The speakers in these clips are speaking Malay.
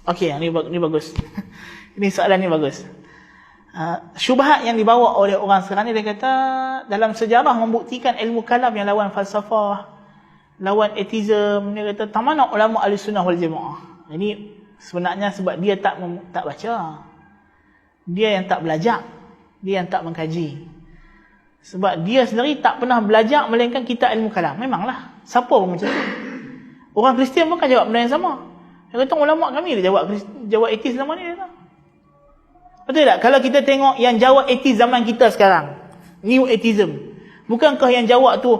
Okey, ni bagus. Ini soalan ni bagus. Syubhat yang dibawa oleh orang sekarang ni, dia kata dalam sejarah membuktikan ilmu kalam yang lawan falsafah, lawan atheism. Dia kata tak mana ulama ahli sunnah wal jamaah. Ini sebenarnya sebab dia tak baca, dia yang tak belajar, dia yang tak mengkaji. Sebab dia sendiri tak pernah belajar melainkan kitab ilmu kalam. Memanglah, siapa pun macam tu. Orang Kristian pun kan jawab benda yang sama. Dia kata ulama kami dia jawab etis zaman ni. Dia kata. Betul tak? Kalau kita tengok yang jawab etis zaman kita sekarang, new atheism, bukankah yang jawab tu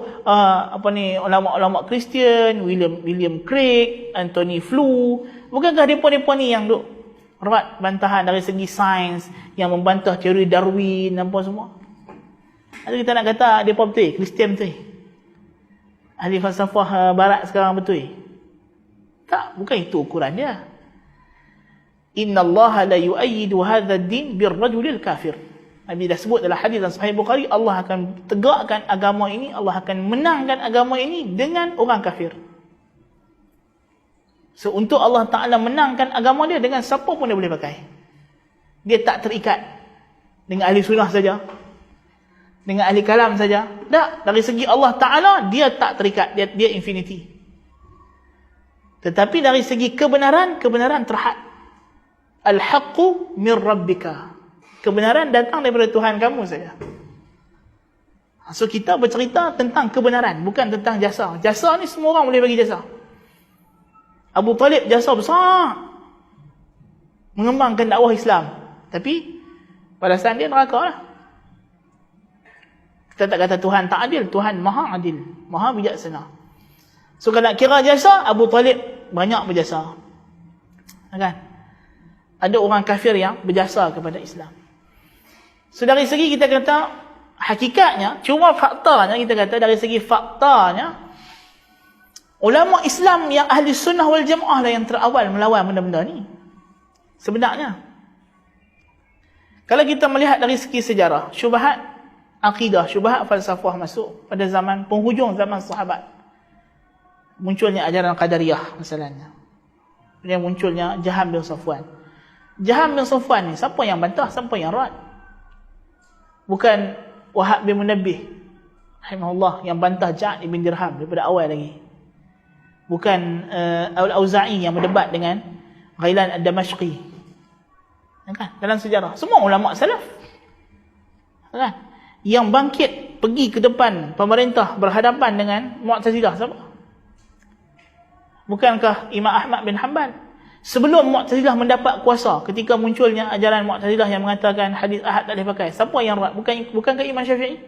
ulama-ulama Kristian, William Craig, Anthony Flew, bukankah mereka ni yang duk rawat bantahan dari segi sains, yang membantah teori Darwin dan apa semua? Ada kita nak kata mereka betul, Kristian betul, ahli falsafah barat sekarang betul? Tak, bukan itu ukuran dia. Innallaha la yu'ayyidu hadha ad-din birrajulil kafir. Nabi dah sebut dalam hadis dalam Sahih Bukhari, Allah akan tegakkan agama ini, Allah akan menangkan agama ini dengan orang kafir. So untuk Allah Ta'ala menangkan agama dia, dengan siapa pun dia boleh pakai. Dia tak terikat dengan ahli sunnah saja, dengan ahli kalam saja. Tak, dari segi Allah Ta'ala dia tak terikat, dia infinity. Tetapi dari segi kebenaran terhad. Al-haqqu min rabbika. Kebenaran datang daripada Tuhan kamu saja. So kita bercerita tentang kebenaran, bukan tentang jasa. Jasa ni semua orang boleh bagi jasa. Abu Talib jasa besar mengembangkan dakwah Islam, tapi pada saat dia neraka lah. Kita tak kata Tuhan tak adil, Tuhan maha adil, maha bijaksana. So kalau nak kira jasa, Abu Talib banyak berjasa, kan? Ada orang kafir yang berjasa kepada Islam. So dari segi kita kata hakikatnya, cuma faktanya kita kata dari segi faktanya, ulama Islam yang ahli sunnah wal jamaah lah yang terawal melawan benda-benda ni. Sebenarnya kalau kita melihat dari segi sejarah, syubhat akidah, syubhat falsafah masuk pada zaman penghujung zaman sahabat. Munculnya ajaran Qadariyah misalnya. Kemudian munculnya Jaham bin Safwan. Jaham bin Safwan ni siapa yang bantah, siapa yang rad? Bukan Wahab bin Munabbih rahimahullah yang bantah Ja'ad bin Dirham daripada awal lagi. Bukan Al-Auza'i yang berdebat dengan Ghailan Ad-Damashqi. Kan? Dalam sejarah semua ulama salaf, kan? Yang bangkit pergi ke depan pemerintah berhadapan dengan Mu'tazilah siapa? Bukankah Imam Ahmad bin Hanbal? Sebelum Mu'tazilah mendapat kuasa, ketika munculnya ajaran Mu'tazilah yang mengatakan hadis ahad tak boleh pakai, siapa yang rad? Bukankah Imam Syafi'i?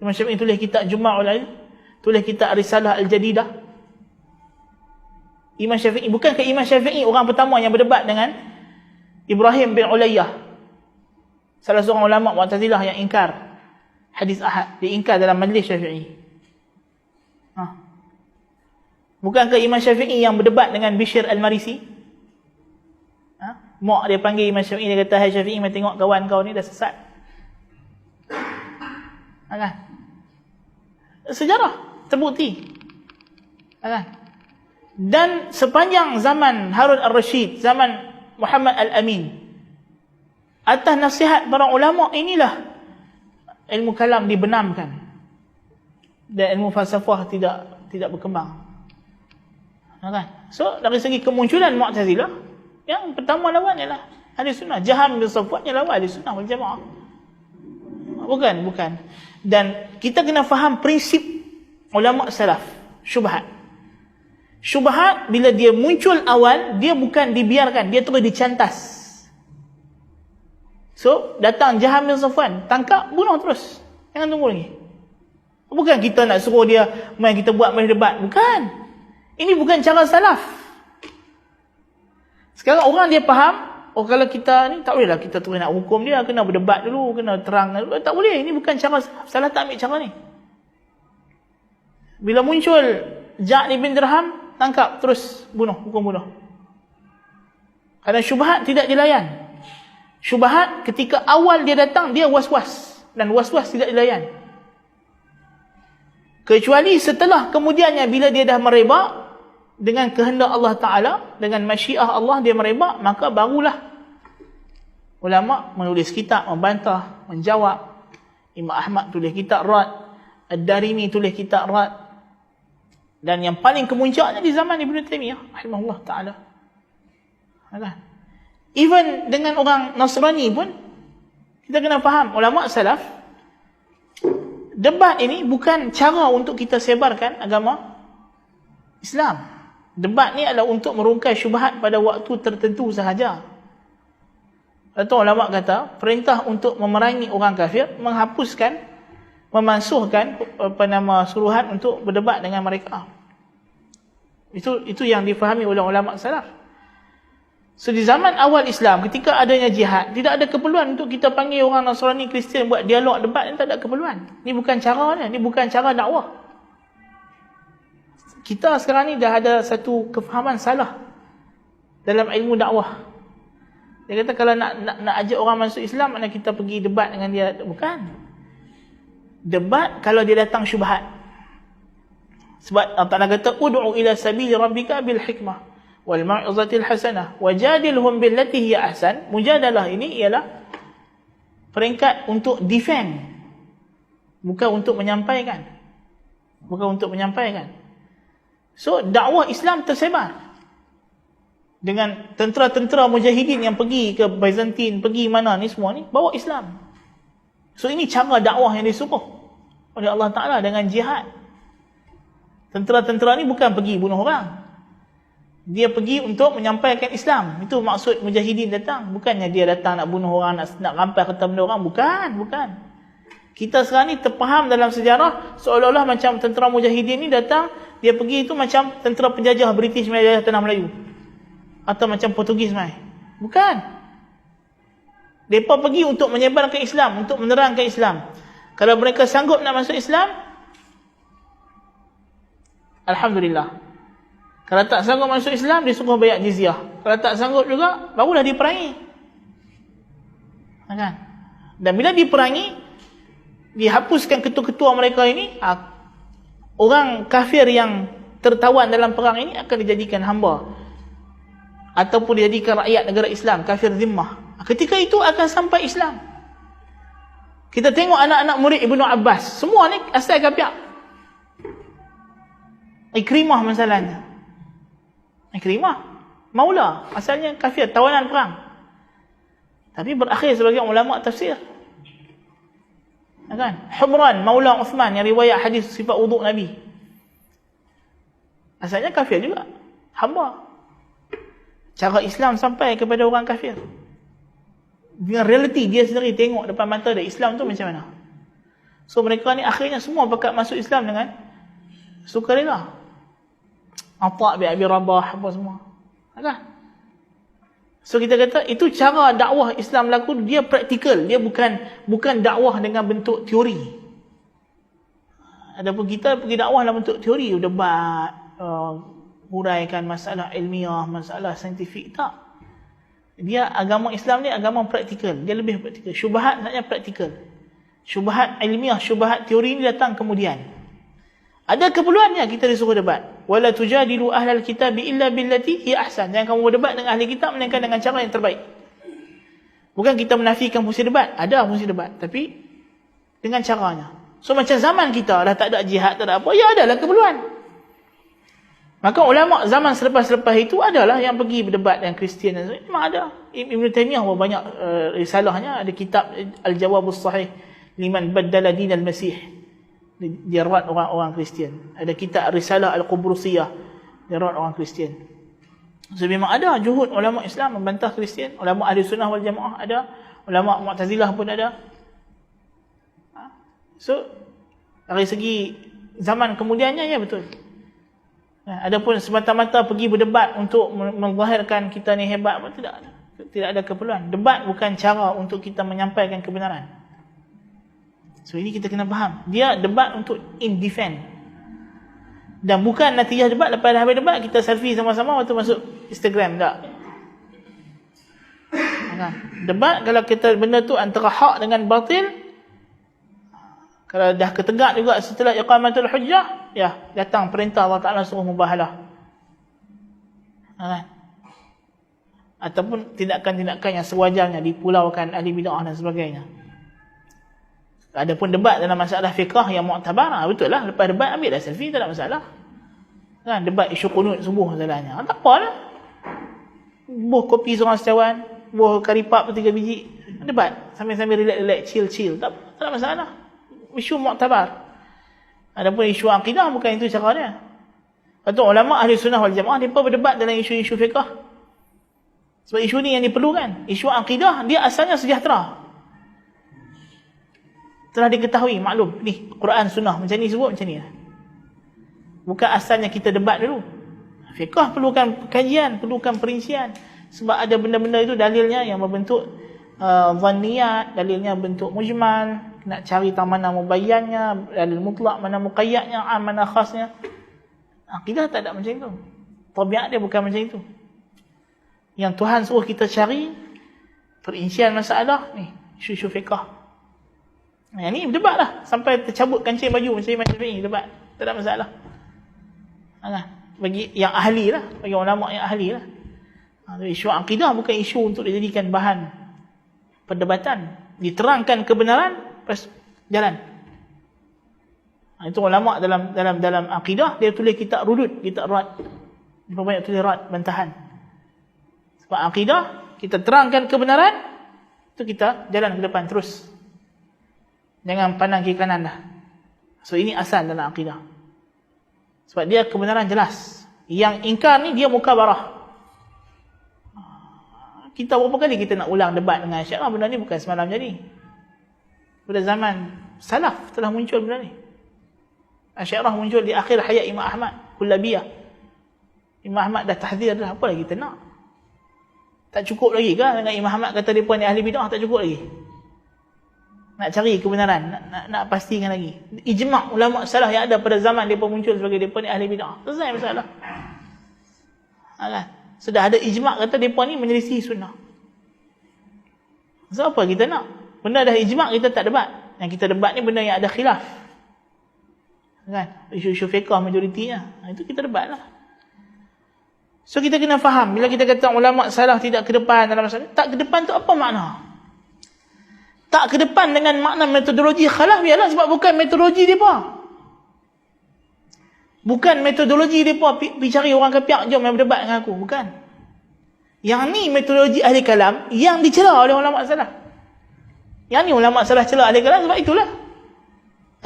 Imam Syafi'i tulis kitab Juma'ul Ilm, tulis kitab Risalah Al-Jadidah. Imam Syafi'i, bukankah Imam Syafi'i orang pertama yang berdebat dengan Ibrahim bin Ulayyah, salah seorang ulama Mu'tazilah yang ingkar hadis ahad, diingkar dalam majlis Syafi'i. Bukankah Imam Syafi'i yang berdebat dengan Bishr Al-Marisi? Mak dia panggil Imam Syafi'i, dia kata, "Hai Syafi'i, mai tengok kawan kau ni dah sesat." Kan? Sejarah terbukti. Kan? Dan sepanjang zaman Harun Al-Rashid, zaman Muhammad Al-Amin, atas nasihat para ulama inilah ilmu kalam dibenamkan dan ilmu falsafah tidak berkembang. Kan? So dari segi kemunculan Mu'tazilah, yang pertama lawan ialah ahli sunnah. Jaham bin Safwan yang lawan ahli sunnah wal jamaah. Bukan. Dan kita kena faham prinsip ulama salaf. Syubhat bila dia muncul awal, dia bukan dibiarkan, dia terus dicantas. So datang Jaham bin Safwan, tangkap, bunuh terus, jangan tunggu lagi. Bukan kita nak suruh dia main kita buat main debat, bukan. Ini bukan cara salaf. Sekarang orang dia faham, kalau kita ni tak bolehlah kita terus nak hukum dia, kena berdebat dulu, kena terang dulu. Tak boleh, ini bukan cara salaf. Salaf tak ambil cara ni. Bila muncul Ja'ad bin Dirham, tangkap, terus bunuh, hukum bunuh. Kerana syubhat tidak dilayan. Syubhat ketika awal dia datang, dia was-was, dan was-was tidak dilayan. Kecuali setelah kemudiannya bila dia dah merebak, dengan kehendak Allah Ta'ala, dengan masyiah Allah dia merebak, maka barulah ulama menulis kitab, membantah, menjawab. Imam Ahmad tulis kitab rad, Ad-Darimi tulis kitab rad, dan yang paling kemuncaknya di zaman Ibn Taymiyah rahimahullah ta'ala. Even dengan orang Nasrani pun kita kena faham, ulama salaf, debat ini bukan cara untuk kita sebarkan agama Islam. Debat ni adalah untuk merungkai syubhat pada waktu tertentu sahaja. Atau ulama kata, perintah untuk memerangi orang kafir, menghapuskan, memansuhkan suruhan untuk berdebat dengan mereka. Itu yang difahami oleh ulama salaf. So di zaman awal Islam, ketika adanya jihad, tidak ada keperluan untuk kita panggil orang Nasrani, Kristian buat dialog, debat, ni tak ada keperluan. Ni bukan caranya, ni bukan cara dakwah. Kita sekarang ni dah ada satu kefahaman salah dalam ilmu dakwah. Dia kata kalau nak ajak orang masuk Islam, mana kita pergi debat dengan dia. Bukan. Debat kalau dia datang syubhat. Sebab Allah Ta'ala kata, ud'u ila sabili rabbika bil hikmah wal mau'izatil hasanah wajadilhum billati hiya ahsan. Mujadalah ini ialah peringkat untuk defend, bukan untuk menyampaikan. Bukan untuk menyampaikan. So dakwah Islam tersebar dengan tentera-tentera mujahidin yang pergi ke Byzantine, pergi mana ni semua ni, bawa Islam. So ini cara dakwah yang disuruh oleh Allah Ta'ala dengan jihad. Tentera-tentera ni bukan pergi bunuh orang, dia pergi untuk menyampaikan Islam. Itu maksud mujahidin datang. Bukannya dia datang nak bunuh orang, nak rampai harta benda orang. Bukan. Kita sekarang ni terfaham dalam sejarah seolah-olah macam tentera mujahidin ni datang, dia pergi itu macam tentera penjajah British menjajah tanah Melayu, atau macam Portugis mai. Bukan. Mereka pergi untuk menyebarkan Islam, untuk menerangkan Islam. Kalau mereka sanggup nak masuk Islam, alhamdulillah. Kalau tak sanggup masuk Islam, dia suruh bayar jizyah. Kalau tak sanggup juga, barulah diperangi. Kan? Dan bila diperangi, dihapuskan ketua-ketua mereka ini, orang kafir yang tertawan dalam perang ini akan dijadikan hamba, ataupun dijadikan rakyat negara Islam, kafir zimmah. Ketika itu akan sampai Islam. Kita tengok anak-anak murid Ibnu Abbas, semua ni asal kafir. Ikrimah masalahnya. Ikrimah maula, asalnya kafir, tawanan perang. Tapi berakhir sebagai ulama tafsir. Kan? Humran maula Uthman yang riwayat hadis sifat wuduk Nabi, asalnya kafir juga, hamba. Cara Islam sampai kepada orang kafir dengan realiti dia sendiri, tengok depan mata dia Islam tu macam mana. So mereka ni akhirnya semua pakat masuk Islam dengan sukarela. Atha' bin Abi Rabah apa semua. Kan? So kita kata itu cara dakwah Islam laku, dia praktikal, dia bukan dakwah dengan bentuk teori. Adapun kita pergi dakwah dalam bentuk teori, debat, huraikan masalah ilmiah, masalah saintifik, tak. Dia agama Islam ni agama praktikal, dia lebih praktikal. Syubhat maknanya praktikal. Syubhat ilmiah, syubhat teori ni datang kemudian. Ada keperluannya kita disuruh debat. Wala tujadilu ahlal kitab illa billati hiya ahsan. Jangan kamu berdebat dengan ahli kitab melainkan dengan cara yang terbaik. Bukan kita menafikan fungsi debat, ada fungsi debat, tapi dengan caranya. So macam zaman kita dah tak ada jihad, tak ada apa, ya adalah keperluan. Maka ulama zaman selepas-selepas itu adalah yang pergi berdebat dengan Kristian dan memang ada. Ibn Taymiyah banyak risalahnya, ada kitab Al-Jawabus Sahih liman baddala dinal Masih. Dia rawat orang-orang Kristian. Ada kitab Risalah Al-Qubrusiyah, dia rawat orang Kristian. So memang ada juhud ulama Islam membantah Kristian. Ulama Ahli Sunnah wal Jamaah ada, ulama Mu'tazilah pun ada. So dari segi zaman kemudiannya, ya betul. Adapun semata-mata pergi berdebat untuk menzahirkan kita ni hebat, tidak ada keperluan. Debat bukan cara untuk kita menyampaikan kebenaran. So ini kita kena faham, dia debat untuk in defend. Dan bukan natijah debat, lepas dah habis debat kita selfie sama-sama waktu masuk Instagram, tak. Debat kalau kita benda tu antara hak dengan batil, kalau dah ketegak juga setelah iqamatul hujjah, ya datang perintah Allah Ta'ala suruh mubahalah. Ataupun tindakan-tindakan yang sewajarnya dipulaukan ahli bid'ah dan sebagainya. Adapun debat dalam masalah fiqh yang mu'tabar, betul lah, lepas debat ambil dah selfie, tak ada masalah. Debat isu kunut subuh salahnya, tak apalah. Buh kopi seorang setiawan, buh karipap 3 biji, debat sambil-sambil relax, chill, tak ada masalah. Isu mu'tabar. Adapun isu akidah bukan itu cara dia. Lepas tu ulama ahli sunnah wal jamaah mereka berdebat dalam isu-isu fiqh. Sebab isu ni yang diperlukan. Isu akidah dia asalnya sejahtera. Telah diketahui, maklum, ni Quran sunnah macam ni sebut macam ni lah. Bukan asalnya kita debat dulu. Fiqh perlukan kajian, perlukan perincian. Sebab ada benda-benda itu dalilnya yang berbentuk zanniyat, dalilnya bentuk mujmal, nak cari mana mubayyannya, dalil mutlak, mana muqayyadnya, mana khasnya. Akidah tak ada macam itu. Tabiat dia bukan macam itu. Yang Tuhan suruh kita cari perincian masalah ni, isu-isu fiqh. Yang ni berdebat lah sampai tercabut kancing baju macam Imam Syafi'i, debat, tak ada masalah. Bagi yang ahli lah, bagi ulama yang ahli lah. Isu akidah bukan isu untuk dijadikan bahan perdebatan. Diterangkan kebenaran, lepas jalan. Itu ulama dalam akidah dia tulis kitab rudud, kitab rad. Dia banyak tulis rad, bantahan. Sebab akidah kita terangkan kebenaran, itu kita jalan ke depan terus. Jangan pandang kiri kanan dah. So ini asal dalam akidah. Sebab dia kebenaran jelas. Yang ingkar ni dia mukabarah. Kita berapa kali kita nak ulang debat dengan Syiah, benda ni bukan semalam jadi. Pada zaman salaf telah muncul benda ni. Asy'ariyah muncul di akhir hayat Imam Ahmad, Kullabiyah. Imam Ahmad dah tahzir dah, apa lagi kita nak? Tak cukup lagi ke dengan Imam Ahmad kata depa ni ahli bidah, tak cukup lagi. Nak cari kebenaran, nak pastikan lagi. Ijma' ulama salaf yang ada pada zaman depa muncul sebagai depa ni ahli bidah. Selesai masalah. Kan? Sudah ada ijma' kata depa ni menyelisih sunnah. So apa kita nak? Benda dah ijma' kita tak debat. Yang kita debat ni benda yang ada khilaf. Kan? Isu-isu fiqh majoritinya. Itu kita debat lah. So kita kena faham, bila kita kata ulama salaf tidak ke depan dalam masalah, tak ke depan tu apa makna? Tak ke depan dengan makna metodologi khalaf ialah sebab bukan metodologi depa. Bukan metodologi depa pergi cari orang kapiak jom main berdebat dengan aku, bukan. Yang ni metodologi ahli kalam yang dicela oleh ulama salaf. Yang ni ulama salaf cela ahli kalam sebab itulah.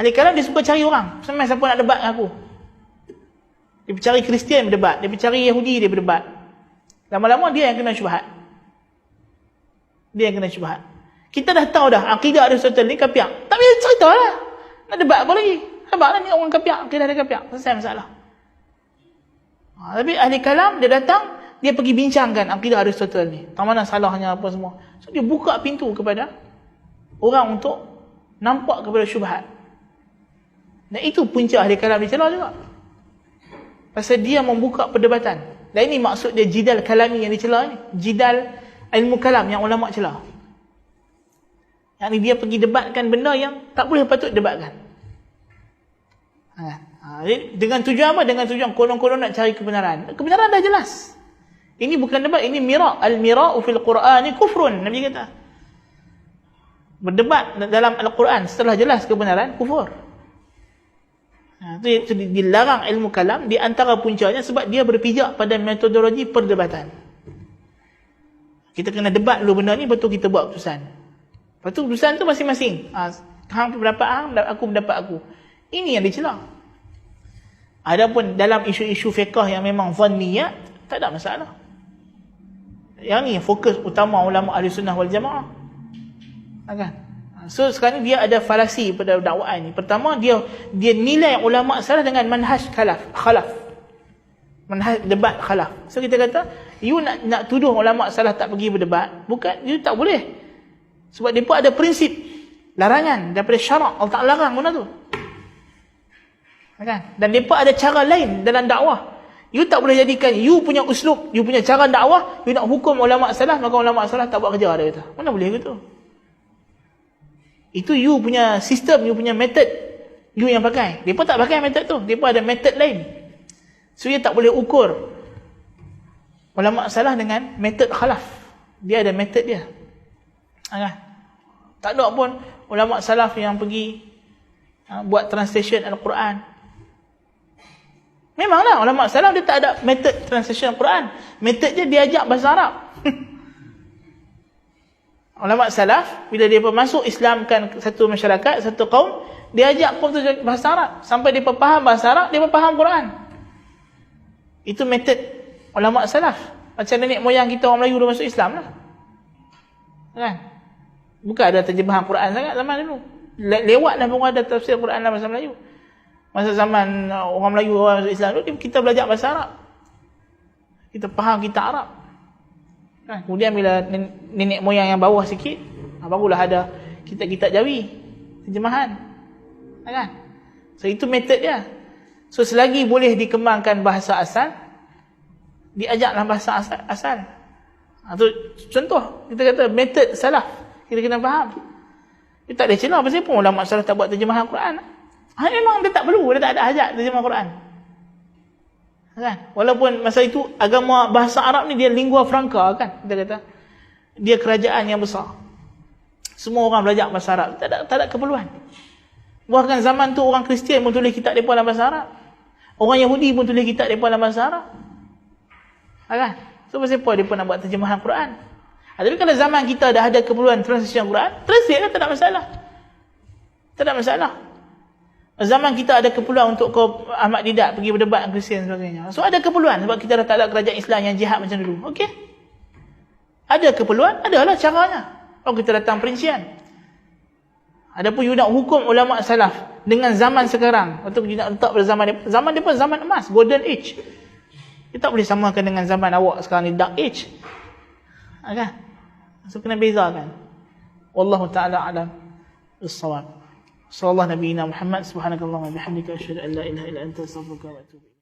Ahli kalam dia suka cari orang, sampai siapa nak debat dengan aku. Dia cari Kristian berdebat, dia cari Yahudi dia berdebat. Lama-lama dia yang kena syubhat. Dia yang kena syubhat. Kita dah tahu dah akidah Aristotle ni kapiak. Tak payah cerita lah. Nak debat apa lagi? Habaklah ni orang kapiak, akidah dia kapiak. Selesai masalah. Tapi ahli kalam dia datang, dia pergi bincangkan akidah Aristotle ni. Tak mana salahnya apa semua. So dia buka pintu kepada orang untuk nampak kepada syubhat. Dan itu punca ahli kalam dicela juga. Pasal dia membuka perdebatan. Dan ini maksud dia jidal kalami yang dicela ni. Jidal ilmu kalam yang ulama cela. Yang ni dia pergi debatkan benda yang tak boleh patut debatkan. Dengan tujuan apa? Dengan tujuan konon-konon nak cari kebenaran. Kebenaran dah jelas. Ini bukan debat, ini mira'. Al-mira'u fil Qur'ani kufrun. Nabi kata. Berdebat dalam Al-Quran setelah jelas kebenaran, kufur. Itu dilarang ilmu kalam di antara puncanya sebab dia berpijak pada metodologi perdebatan. Kita kena debat dulu benda ni, betul kita buat keputusan. Lepas tu keputusan tu masing-masing. Hang pendapat hang, aku pendapat aku. Ini yang dicela. Adapun dalam isu-isu fiqh yang memang zanniyat, tak ada masalah. Yang ni fokus utama ulama ahli sunnah wal jamaah. Kan? So sekarang ni dia ada falasi pada dakwaan ni. Pertama dia nilai ulama salah dengan manhaj khalaf. Manhaj debat khalaf. So kita kata you nak tuduh ulama salah tak pergi berdebat, bukan, you tak boleh. Sebab depa ada prinsip larangan daripada syarak. Allah Ta'ala larang benda tu. Kan? Dan depa ada cara lain dalam dakwah. You tak boleh jadikan you punya uslub, you punya cara dakwah, you nak hukum ulama salah, maka ulama salah tak buat kerja, dia kata. Mana boleh gitu? Itu you punya sistem, you punya method, you yang pakai. Depa tak pakai method tu. Depa ada method lain. So dia tak boleh ukur Ulama salaf dengan metod khalaf. Dia ada metod dia. Kan? Tak ada pun ulama salaf yang pergi buat translation Al-Quran. Memanglah ulama salaf dia tak ada metod translation Al-Quran. Metod dia ajak bahasa Arab. Ulama salaf bila dia masuk Islamkan satu masyarakat, satu kaum, dia ajak kaum tu bahasa Arab sampai dia faham bahasa Arab, dia faham Quran. Itu metod ulama salaf. Macam nenek moyang kita orang Melayu dah masuk Islam lah. Kan? Bukan ada terjemahan Quran sangat zaman dulu. Lewat dah pun ada tafsir Quran dalam bahasa Melayu. Masa zaman orang Melayu orang masuk Islam dulu, kita belajar bahasa Arab. Kita faham kitab Arab. Kan? Kemudian bila nenek moyang yang bawah sikit, barulah ada kitab-kitab Jawi, terjemahan. Kan? So itu metod dia. So selagi boleh dikembangkan bahasa asal, diajaklah bahasa asal. Itu contoh, kita kata metod salaf. Kita kena faham. Dia tak ada celah pasal pun ulama salaf tak buat terjemahan Quran. Memang dia tak perlu, dia tak ada hajat terjemah Quran. Kan? Walaupun masa itu agama bahasa Arab ni dia lingua franca kan, kita kata. Dia kerajaan yang besar. Semua orang belajar bahasa Arab, tak ada keperluan. Bahkan zaman tu orang Kristian pun tulis kitab depa dalam bahasa Arab. Orang Yahudi pun tulis kitab depa dalam bahasa Arab. Kan? So pasal apa depa nak buat terjemahan Quran? Tapi kalau zaman kita dah ada keperluan translation Quran, translate lah, tak ada masalah. Tak ada masalah. Zaman kita ada keperluan untuk kau Ahmad Didat pergi berdebat dengan Kristian dan sebagainya. So ada keperluan sebab kita dah tak ada kerajaan Islam yang jihad macam dulu. Okey. Ada keperluan, adalah caranya. Kalau kita datang perincian. Adapun you nak hukum ulama salaf dengan zaman sekarang, atau you nak letak pada zaman dia pun zaman emas, golden age. Kita tak boleh samakan dengan zaman awak sekarang ni, dark age. Kan? So kena bezakan. Wallahu ta'ala alam bis-shawab. Sallallahu nabiyina Muhammad subhanakallahumma bihamdika asyhadu an la ilaha illa anta astaghfiruka wa atubu ilaik.